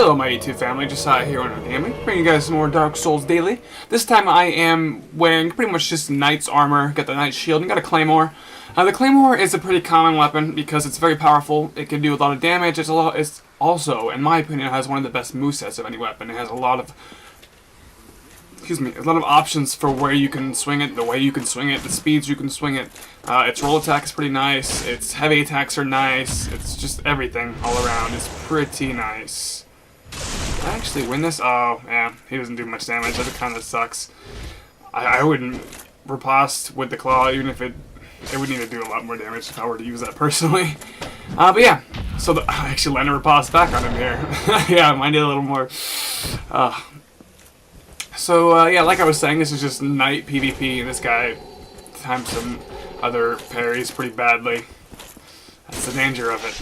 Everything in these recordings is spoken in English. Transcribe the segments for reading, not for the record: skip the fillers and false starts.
Hello my YouTube family, just here on Gaming, bringing you guys some more Dark Souls Daily. This time I am wearing pretty much just Knight's armor, got the Knight shield, and got a Claymore. The Claymore is a pretty common weapon because it's very powerful, it can do a lot of damage, it's also, in my opinion, has one of the best movesets of any weapon. It has a lot of options for where you can swing it, the way you can swing it, the speeds you can swing it. Its roll attack is pretty nice, its heavy attacks are nice, it's just everything all around is pretty nice. Did I actually win this? Oh, yeah, he doesn't do much damage, that kind of sucks. I wouldn't riposte with the claw, even if it would need to do a lot more damage if I were to use that personally. But yeah, so I actually landed a riposte back on him here. Yeah, mine did a little more. Yeah, like I was saying, this is just Knight PvP, and this guy times some other parries pretty badly. That's the danger of it.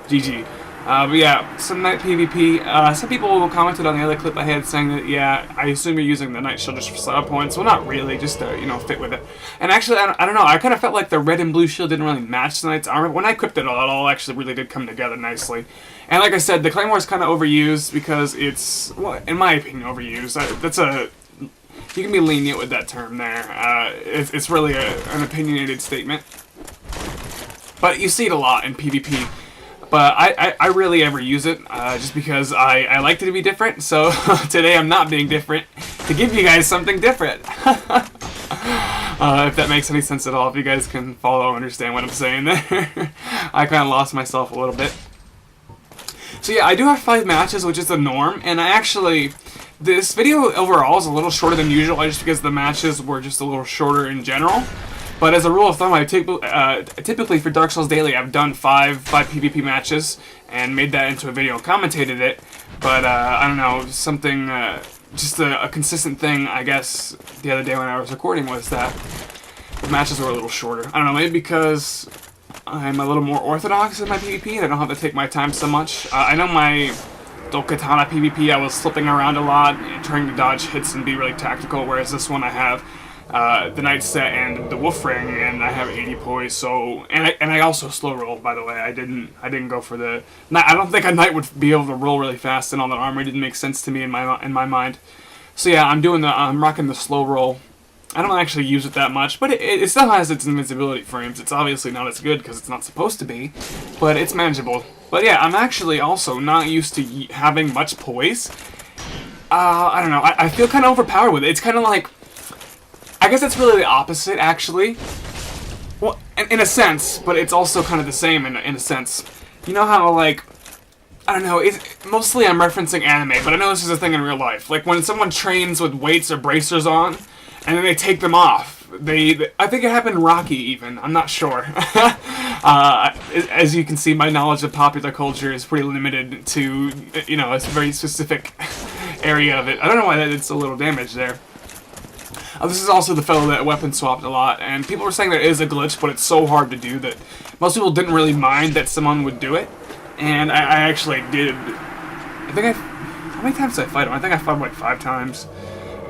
GG. But yeah, some Knight PvP. Some people commented on the other clip I had saying that, yeah, I assume you're using the Knight shield just for sub points. Well, not really, just to, you know, fit with it. And actually, I don't know, I kind of felt like the red and blue shield didn't really match the Knight's armor. When I equipped it all actually really did come together nicely. And like I said, the Claymore is kind of overused because it's, well, in my opinion, overused. You can be lenient with that term there. It's really an opinionated statement. But you see it a lot in PvP. But I rarely ever use it, just because I like it to be different. So today I'm not being different, to give you guys something different. If that makes any sense at all, if you guys can follow and understand what I'm saying there. I kind of lost myself a little bit. So yeah, I do have 5 matches, which is the norm, and this video overall is a little shorter than usual, just because the matches were just a little shorter in general. But as a rule of thumb, typically for Dark Souls Daily, I've done 5 PvP matches and made that into a video and commentated it. But I don't know, something, just a consistent thing, I guess, the other day when I was recording was that the matches were a little shorter. I don't know, maybe because I'm a little more orthodox in my PvP and I don't have to take my time so much. I know my Katana PvP, I was slipping around a lot, trying to dodge hits and be really tactical, whereas this one I have the Knight set and the Wolf Ring, and I have 80 poise. So, and I also slow roll. By the way, I didn't go for the. I don't think a Knight would be able to roll really fast in all that armor. It didn't make sense to me in my mind. So yeah, I'm rocking the slow roll. I don't actually use it that much, but it still has its invincibility frames. It's obviously not as good because it's not supposed to be, but it's manageable. But yeah, I'm actually also not used to having much poise. I don't know. I feel kind of overpowered with it. It's kind of like. I guess it's really the opposite, actually. Well, in a sense, but it's also kind of the same in a sense. You know how, like, I don't know, mostly I'm referencing anime, but I know this is a thing in real life. Like, when someone trains with weights or bracers on, and then they take them off. I think it happened in Rocky, even. I'm not sure. As you can see, my knowledge of popular culture is pretty limited to, you know, a very specific area of it. I don't know why that did so little damage there. This is also the fellow that weapon swapped a lot, and people were saying there is a glitch, but it's so hard to do that most people didn't really mind that someone would do it, and I actually did. How many times did I fight him? I think I fought him like 5 times,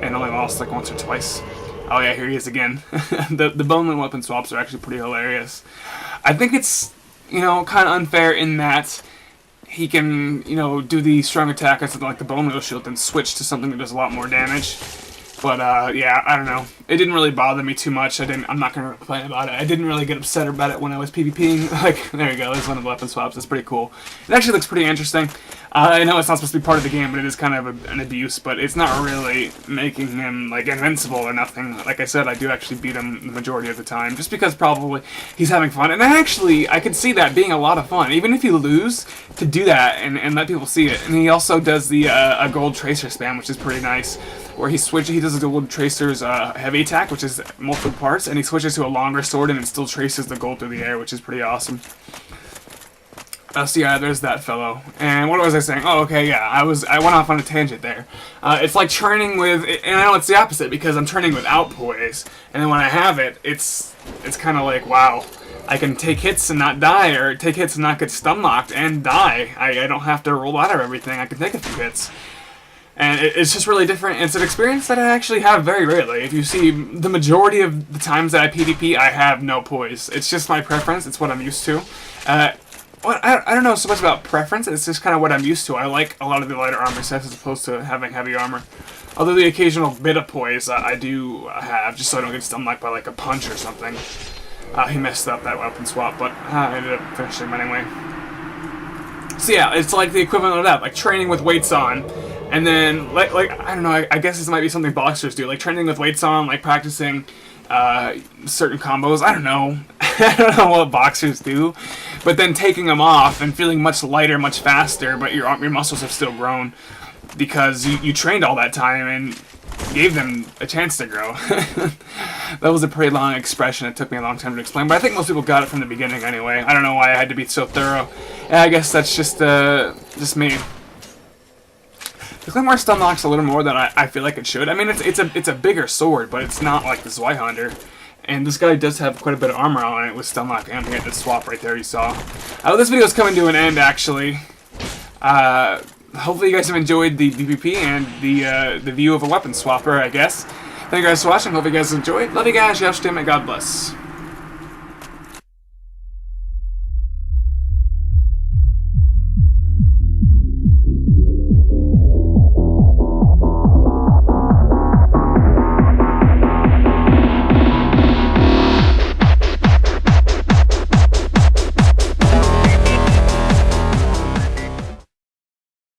and only lost like once or twice. Oh yeah, here he is again. The bone weapon swaps are actually pretty hilarious. I think it's, you know, kind of unfair in that he can, you know, do the strong attack on something like the bone wheel shield, then switch to something that does a lot more damage. But, yeah, I don't know. It didn't really bother me too much. I'm not going to complain about it. I didn't really get upset about it when I was PvPing. Like, there you go. There's one of the weapon swaps. It's pretty cool. It actually looks pretty interesting. I know it's not supposed to be part of the game, but it is kind of an abuse. But it's not really making him, like, invincible or nothing. Like I said, I do actually beat him the majority of the time. Just because probably he's having fun. And I can see that being a lot of fun. Even if you lose, to do that and let people see it. And he also does the a gold tracer spam, which is pretty nice. Where he does the gold tracer's heavy attack, which is multiple parts, and he switches to a longer sword and it still traces the gold through the air, which is pretty awesome. So yeah, there's that fellow. And what was I saying? Oh, okay, yeah, I went off on a tangent there. It's like training with, and I know it's the opposite because I'm training without poise, and then when I have it, it's kind of like, wow, I can take hits and not die, or take hits and not get stun locked and die. I don't have to roll out of everything. I can take a few hits. And it's just really different. It's an experience that I actually have very rarely. If you see, the majority of the times that I PvP, I have no poise. It's just my preference. It's what I'm used to. well, I don't know so much about preference. It's just kind of what I'm used to. I like a lot of the lighter armor sets as opposed to having heavy armor. Although the occasional bit of poise I do have, just so I don't get stunlocked by like a punch or something. He messed up that weapon swap, but I ended up finishing him anyway. So yeah, it's like the equivalent of that, like training with weights on. And then, like I don't know, I guess this might be something boxers do, like training with weights on, like practicing certain combos. I don't know. I don't know what boxers do. But then taking them off and feeling much lighter, much faster, but your muscles have still grown because you trained all that time and gave them a chance to grow. That was a pretty long expression. It took me a long time to explain, but I think most people got it from the beginning anyway. I don't know why I had to be so thorough. Yeah, I guess that's just me. The Claymore stun locks a little more than I feel like it should. I mean, it's a bigger sword, but it's not like the Zweihander. And this guy does have quite a bit of armor on it with stun lock and he had the swap right there you saw. This video is coming to an end actually. Hopefully you guys have enjoyed the PvP and the view of a weapon swapper, I guess. Thank you guys for watching. Hope you guys enjoyed. Love you guys. Yes, damn it. God bless.